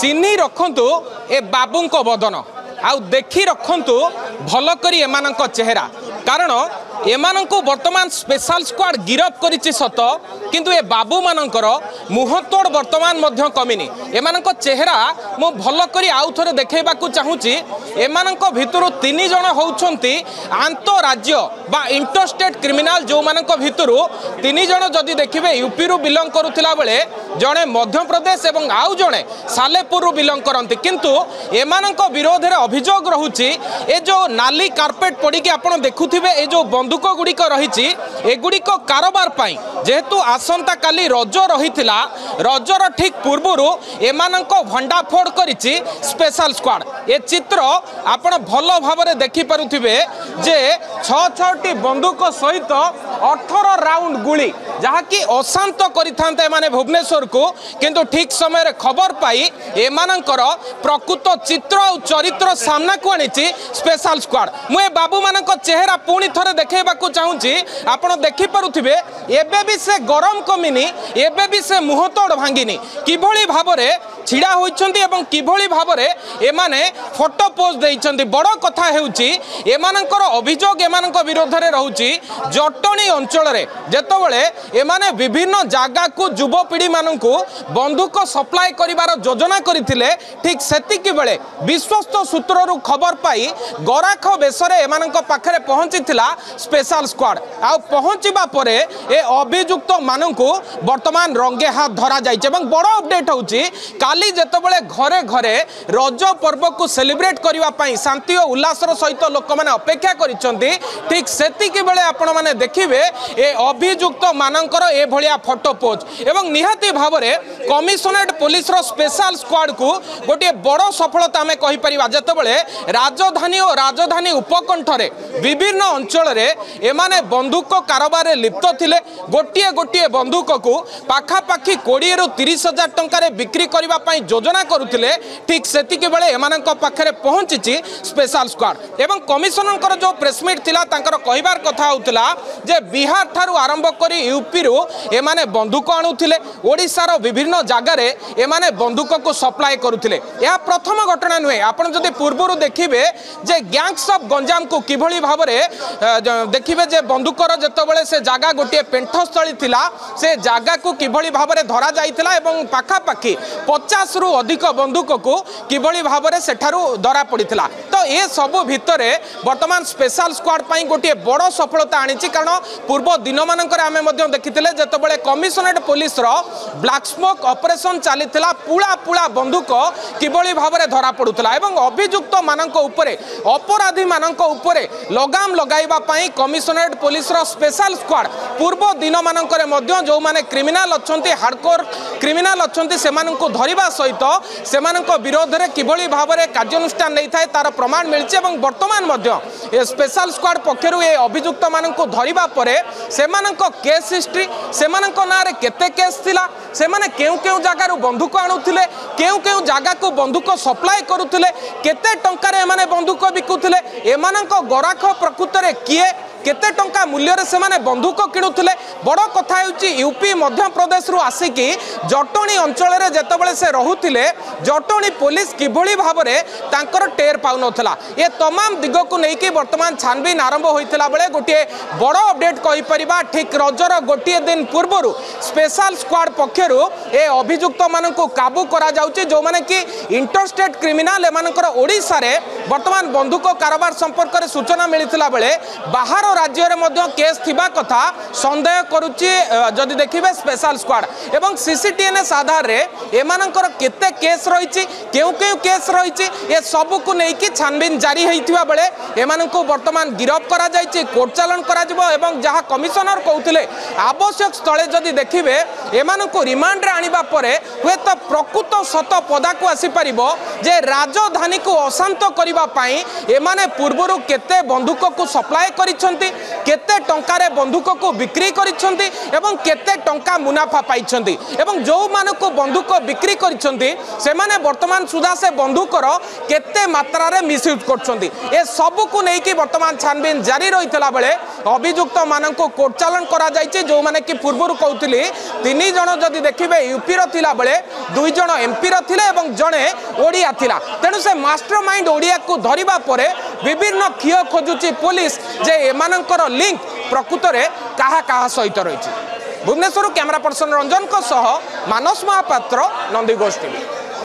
चिन्ही रखंतु ए बाबू को बदन आउ देखी रखंतु भल करी एमानक चेहरा कारण एमानंकु वर्तमान स्पेशल स्क्वाड गिरफ करिछि सत किंतु ए बाबू मानकर मुहतोड़ वर्तमान मध्य कमिनी एमानक चेहरा मु भल करी आउ थरे देखैबाकू चाहूची एमानक भितरु 3 जण होउछंती आंतरराज्य बा इंटरस्टेट क्रिमिनल जो मानक भितरु 3 जण जदि देखिबे यूपी रु बिलोंग करुथिला बेले जणे मध्य प्रदेश एवं आउ जणे सालेपुर रु बिलोंग करंती किंतु एमानक विरोध रे अभियोग रहुची ए जो नाली कार्पेट पड़ी के आपण देखुथिबे ए जो बंदूक गुड़िक रही एगुड़िक कारोबार पाई जेहेतु आसंता काली रज रही रजर ठीक पूर्व एमानक भंडाफोड़ करिछि स्पेशल स्क्वाड ए चित्र आपण भल भाव देखि पारुथिबे जे 6-6टी बंदूक सहित 18 राउंड गुली जहाँकि अशांत करिथांते एमाने भुवनेश्वर को किंतु ठीक समय रे खबर पाई एमानकर प्रकृत चित्र और चरित्र सामना को आनिछि स्पेशल स्क्वाड मुए बाबू मानक चेहरा पुणी थरे देखैबा को चाहूची आपण देखि पारुथिबे एबे भी से गरम कमिनी एबे भी से मुहतोड़ भांगिनी किभली भाबरे छिड़ा होइछंती एवं किभली भाबरे एमाने फोटो पोज देइछंती बड़ कथा हेउची एमानकर अभियोग एमानक विरोध रे रहउची जटणी अंचल रे जेतबेले एमाने विभिन्न जागा को युवपीढ़ी मानकु बंदूक सप्लाई करिवार योजना करिथिले ठीक सेतिकी बेले विश्वस्त सूत्ररु खबर पाई गराख बेसरे एमानक पाखरे पहुंचीथिला स्पेशल स्क्वाड आ पहुंचीबा परे ए अभियुक्त मानकु वर्तमान रंगे हाथ धरा जाइछ एवं बड़ अपडेट होउची काली जेतबेले घरे घरे रज पर्व को सेलिब्रेट करिवा पई शांति और उल्लासर सहित लोक माने अपेक्षा करिसंती ठीक सेतिकी बेले आपण माने देखिबे ए अभियुक्त मानकर ए भलिया फोटो पोज एवं निहाती भावरे कमिशनरेट पुलिस रो स्पेशल स्क्वाड को गोटे बड़ सफलता आमे कहि परिबा जेतबेले राजधानी और राजधानी उपकंठरे विभिन्न अंचल रे एमाने बंदूक कारोबार रे लिप्त थिले गोटिए गोटिए बंदूक को पाखापाखी 20 रु 30 हजार टंका रे बिक्री करिवा पई योजना करुथिले ठीक सेतिके बेले एमानक पाखरे पहुंचीची स्पेशल स्क्वाड एवं कमिशनरकर जो प्रेस मीट थिला तांकर कहिबार कथा होउतला जे बिहार थारु आरंभ करी यूपी रु एमाने बंदूक आणुथिले ओडिसा रो विभिन्न जागा रे एमाने बंदूक को सप्लाई करुथिले या प्रथम घटना नुहे आपण जदि पूर्वरु देखिबे जे गैंग्स ऑफ गंजाम को किभली भाबरे देखिबे जे बंदूकर जेतबेले से जागा गोटे पेंठस्थली थिला से जागा को किभली भाबरे धरा जाइथिला एवं पाखापाखी 50 रु अधिक बंदूक को किभली भाबरे सेठारु धरा पड़िथिला तो ए सब भितरे वर्तमान स्पेशल स्क्वाड पाई गोटे बड़ सफलता आनिछि कारण पूर्व दिन मानकर आमे मध्य देखिथिले जेतबेले कमिशनरेट पुलिस रो ब्लैक स्मोक ऑपरेशन चलीथिला पुला पुला बंदूक किभली भाबरे धरा पड़ुथिला एवं अभियुक्त मानक उपरे अपराधी मानक उपरे लगाम लगाइबा पाई कमिशनरेट पुलिस रो स्पेशल स्क्वाड पूर्व दिन मानकर मध्य जो माने क्रिमिनल अछंती हार्डकोर क्रिमिनल अछंती सेमानंको धरिबा सहित सेमानंको विरोध रे किभली भाबरे कार्यानुष्ठान नै थाए तार प्रमाण मिलछि एवं वर्तमान मध्य ए स्पेशल स्क्वाड पक्षरु ए अभियुक्त मानंको धरिबा परे सेमानंको केस हिस्ट्री सेमानंको नारे केते केस थिला सेमाने केउ केउ जागा रु बंदूक आणुथिले केउ जागा को बंदूक सप्लाई करुथिले केते टंका रे माने बंदूक बिकुथिले एमानंको गराख प्रकृत रे किए केते टंका मूल्य रे सेमाने बंदूक किणुथिले बड़ कथा हेउची यूपी मध्य प्रदेश रु आसिकी जटणी अंचल रे जेतबेले से रहुथिले जटणी पुलिस किभली भाबरे तांकर टेर पाउनथला ए तमाम दिग को नेकी वर्तमान छानबीन आरंभ होइथिला बेले गोटे बड़ अपडेट कहि परिबा ठीक रजर गोटे दिन पूर्वरु स्पेशल स्क्वाड पक्षरु ए अभियुक्त मानकु काबू करा जाउची जो माने कि इंटरस्टेट क्रिमिनल एमानकर ओडिसा रे वर्तमान बंदूक कारोबार संपर्क रे सूचना मिलिथिला बेले बाहर राज्य रे मध्य केस थिबा कथा संदेह करूची जदि देखिबे स्पेशल स्क्वाड एवं सीसीटीएनएस आधार रे एमानकर केते केस रहिची केउ केस रहिची ए सब को नै कि छानबीन जारी हेइथिबा बेले एमाननको वर्तमान गिरफ करा जायछि कोर्ट चालान करा जिवो एवं जहा कमिशनर कहउथिले आवश्यक स्थले जदि देखिबे एमाननको रिमांड रे आनिबा परे हुए तो प्रकृत सत पदा को आसी परिबो जे राजधानी को अशांत करिबा पई एमाने पूर्वरु केते बंदूक को सप्लाई करिसंती केते टंकारे बंदूक को बिक्री करिसेंती एवं केते टंका मुनाफा पाइछंती एवं जो मानको बंदूक बिक्री करिसेंती से माने वर्तमान सुधा से बंदूकर केते मात्रा रे मिसयूज करछंती ए सब को नै कि वर्तमान छानबीन जारी रहितला बेले अभियुक्त मानको कोर्ट चालान करा जायछि जो माने कि पूर्वरु कहउतिली 3 जण जदि देखिबे यूपी रो थिला बेले 2 जण एमपी रो थिले एवं जणे ओडिया थिला तेनु से मास्टरमाइंड ओडिया को धरिबा परे विभिन्न खिय खोजुची पुलिस जे एमानकर लिंक प्रकृत रे काहा काहा सहित रहिछि। भुवनेश्वर कैमरा पर्सन रंजन को सह मानस महापात्र नंदीघोष टीवी।